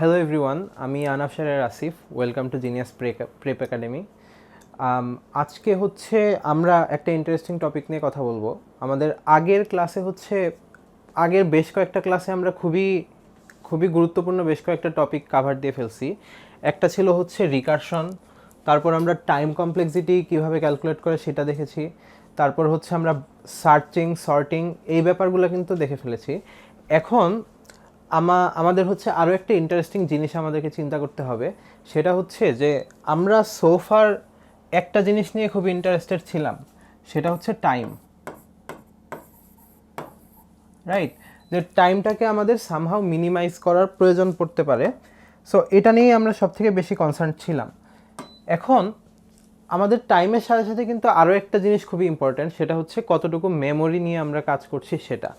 Hello everyone, আমি আনাফ Shahriar Asif. Welcome to genius prep academy. আজকে হচ্ছে আমরা একটা ইন্টারেস্টিং টপিক নিয়ে কথা বলবো। আমাদের আগের ক্লাসে আগের বেশ কয়েকটা ক্লাসে আমরা খুবই খুবই গুরুত্বপূর্ণ বেশ কয়েকটা টপিক কাভার দিয়ে ফেলছি। একটা ছিল হচ্ছে রিকারশন, তারপর আমরা টাইম কমপ্লেক্সিটি কীভাবে ক্যালকুলেট করে সেটা দেখেছি, তারপর হচ্ছে আমরা সার্চিং সর্টিং এই ব্যাপারগুলো কিন্তু দেখে ফেলেছি। এখন আমাদের হচ্ছে আরও একটা ইন্টারেস্টিং জিনিস আমাদেরকে চিন্তা করতে হবে। সেটা হচ্ছে যে আমরা সোফার একটা জিনিস নিয়ে খুব ইন্টারেস্টেড ছিলাম, সেটা হচ্ছে টাইম, রাইট? যে টাইমটাকে আমাদের সামহাও মিনিমাইজ করার প্রয়োজন পড়তে পারে। সো এটা নিয়েই আমরা সবথেকে বেশি কনসার্ন ছিলাম। এখন আমাদের টাইমের সাথে সাথে কিন্তু আরও একটা জিনিস খুবই ইম্পর্ট্যান্ট, সেটা হচ্ছে কতটুকু মেমোরি নিয়ে আমরা কাজ করছি সেটা।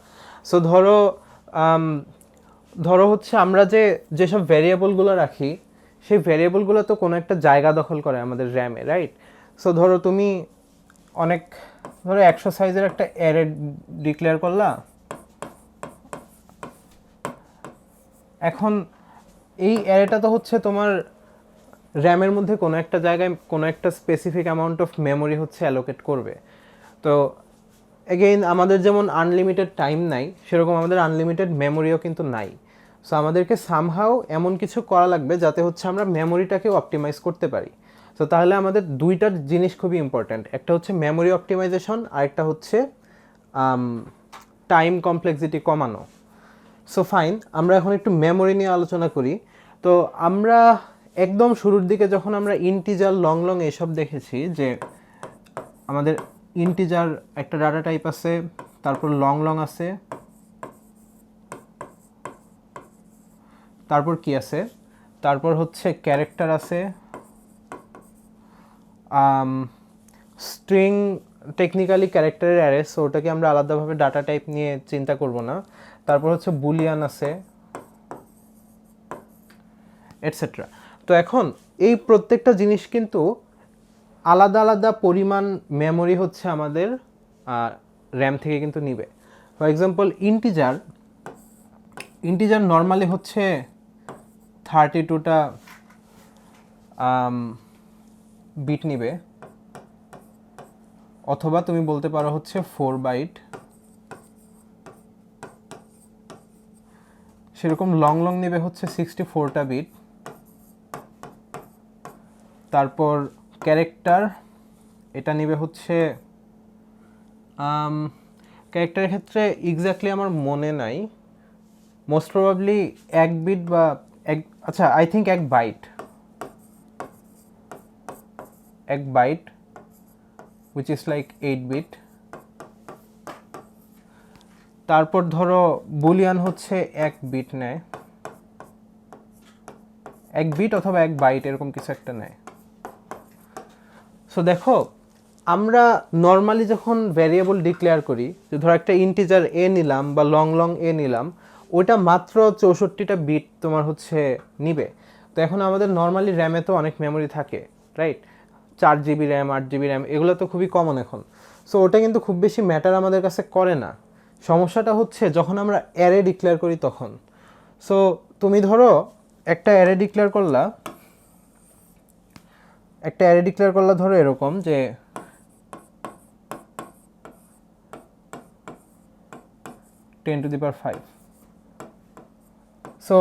সো ধরো হচ্ছে আমরা যেসব ভ্যারিয়েবলগুলো রাখি, সেই ভ্যারিয়েবলগুলো তো কোনো একটা জায়গা দখল করে আমাদের র্যামে, রাইট? সো ধরো তুমি ধরো 100 সাইজের একটা অ্যারে ডিক্লেয়ার করলা। এখন এই অ্যারেটা তো হচ্ছে তোমার র্যামের মধ্যে কোনো একটা জায়গায় কোনো একটা স্পেসিফিক অ্যামাউন্ট অফ মেমোরি হচ্ছে অ্যালোকেট করবে। তো এগেইন আমাদের যেমন আনলিমিটেড টাইম নাই, সেরকম আমাদের আনলিমিটেড মেমোরিও কিন্তু নাই। সো আমাদেরকে সামহাও এমন কিছু করা লাগবে যাতে হচ্ছে আমরা মেমোরিটাকেও অপটিমাইজ করতে পারি। সো তাহলে আমাদের দুইটা জিনিস খুবই ইম্পর্ট্যান্ট, একটা হচ্ছে মেমোরি অপটিমাইজেশন আর একটা হচ্ছে টাইম কমপ্লেক্সিটি কমানো। সো ফাইন, আমরা এখন একটু মেমোরি নিয়ে আলোচনা করি। তো আমরা একদম শুরুর দিকে যখন আমরা ইন্টিজার লং লং এসব দেখেছি, যে আমাদের ইন্টিজার একটা ডাটা টাইপ আছে, তারপর লং লং আছে, তারপর কি আছে, তারপর হচ্ছে ক্যারেক্টার আছে, স্ট্রিং টেকনিক্যালি ক্যারেক্টারের অ্যারে, সো ওটাকে আমরা আলাদাভাবে ডাটা টাইপ নিয়ে চিন্তা করব না। তারপর হচ্ছে বুলিয়ান আছে, এটসেট্রা। তো এখন এই প্রত্যেকটা জিনিস কিন্তু আলাদা আলাদা পরিমাণ মেমোরি হচ্ছে আমাদের র্যাম থেকে কিন্তু নিবে। ফর এক্সাম্পল ইন্টিজার নর্মালি হচ্ছে 32টা বিট নিবে, অথবা তুমি বলতে পারো হচ্ছে 4 বাইট। সেরকম লং লং নিবে হচ্ছে 64টা বিট। তারপর ক্যারেক্টার, এটা নিবে হচ্ছে ক্যারেক্টারের ক্ষেত্রে এক্স্যাক্টলি আমার মনে নাই, মোস্ট প্রবাবলি 1 বিট বা আচ্ছা I think 1 byte which is like 8 bit. তারপর ধরো বুলিয়ান হচ্ছে 1 বিট নেয়, 1 বিট অথবা 1 বাইট এরকম কিছু একটা নেয়। সো দেখো, আমরা নর্মালি যখন ভ্যারিয়েবল ডিক্লেয়ার করি, যে ধরো একটা ইন্টিজার এ নিলাম বা লং লং এ নিলাম, ওইটা মাত্র 64টা বিট তোমার হচ্ছে নিবে। তো এখন আমাদের নর্মালি র্যামে তো অনেক মেমোরি থাকে, right? 4 GB RAM, 8 GB RAM, এগুলো তো খুবই কমন এখন। সো ওটা কিন্তু খুব বেশি ম্যাটার আমাদের কাছে করে না। সমস্যাটা হচ্ছে যখন আমরা অ্যারে ডিক্লেয়ার করি তখন। সো তুমি ধরো একটা অ্যারে ডিক্লেয়ার করলা, ধরো এরকম যে 10⁵। সো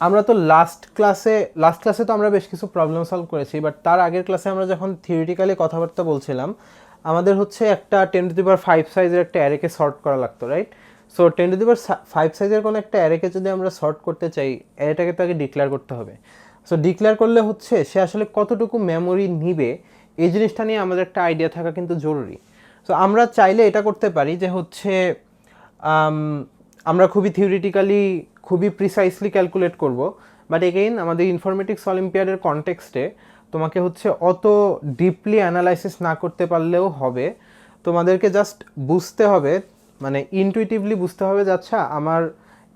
আমরা তো লাস্ট ক্লাসে তো আমরা বেশ কিছু প্রবলেম সলভ করেছি, বাট তার আগের ক্লাসে আমরা যখন থিওরিটিক্যালি কথাবার্তা বলছিলাম, আমাদের হচ্ছে একটা 10⁵ সাইজের একটা অ্যারেকে সর্ট করা লাগতো, রাইট? সো 10⁵ সাইজের কোনো একটা অ্যারেকে যদি আমরা সর্ট করতে চাই, অ্যারেটাকে তো আগে ডিক্লেয়ার করতে হবে। সো ডিক্লেয়ার করলে হচ্ছে সে আসলে কতটুকু মেমোরি নিবে, এই জিনিসটা নিয়ে আমাদের একটা আইডিয়া থাকা কিন্তু জরুরি। সো আমরা চাইলে এটা করতে পারি যে হচ্ছে আমরা খুবই থিওরিটিক্যালি খুবই প্রিসাইসলি ক্যালকুলেট করব, বাট এগেইন আমাদের ইনফরমেটিক্স অলিম্পিয়াডের কনটেক্সটে তোমাকে হচ্ছে অত ডিপলি অ্যানালাইসিস না করতে পারলেও হবে। তোমাদেরকে জাস্ট বুঝতে হবে, মানে ইনটুইটিভলি বুঝতে হবে যে আচ্ছা আমার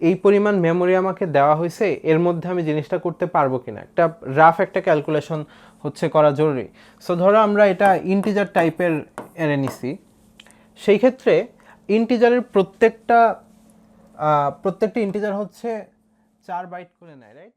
এই পরিমাণ মেমোরি আমাকে দেওয়া হয়েছে, এর মধ্যে আমি জিনিসটা করতে পারবো কিনা, একটা রাফ একটা ক্যালকুলেশন হচ্ছে করা জরুরি। সো ধরো আমরা এটা ইন্টিজার টাইপের অ্যারে নিছি, সেই ক্ষেত্রে ইন্টিজারের প্রত্যেকটা ইন্টিজার হচ্ছে 4 বাইট করে নেয়, রাইট?